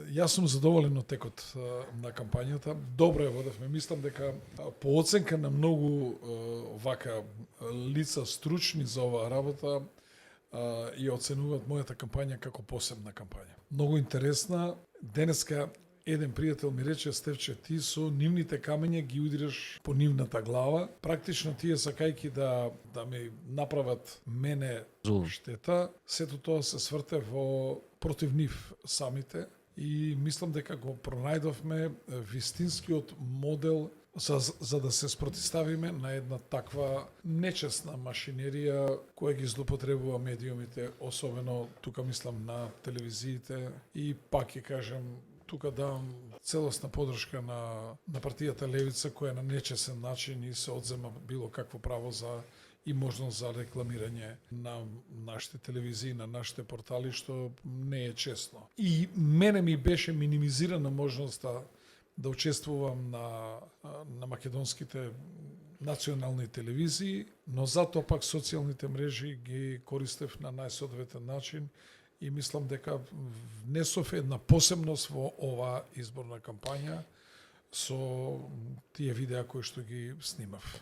Јас сум задоволен од текот на кампањата. Добро ја водевме. Мислам дека по оценка на многу вака лица стручни за оваа работа ја оценуваат мојата кампања како посебна кампања. Многу интересна. Денеска еден пријател ми рече: Стефче, ти со нивните камења ги удираш по нивната глава. Практично тие сакајки да ми направат мене штета, сето тоа се сврте против нив самите. И мислам дека го пронајдовме вистинскиот модел за да се спротиставиме на една таква нечесна машинерија која ги злоупотребува медиумите, особено тука мислам на телевизиите. И пак ќе кажем, тука давам целосна подршка на партијата Левица, која на нечесен начин и се одзема било какво право за и можност за рекламирање на нашите телевизии, на нашите портали, што не е честно. И мене ми беше минимизирана можноста да учествувам на македонските национални телевизии, но затоа пак социјалните мрежи ги користев на најсоодветен начин и мислам дека внесов една посебност во оваа изборна кампања со тие видеа кои што ги снимав.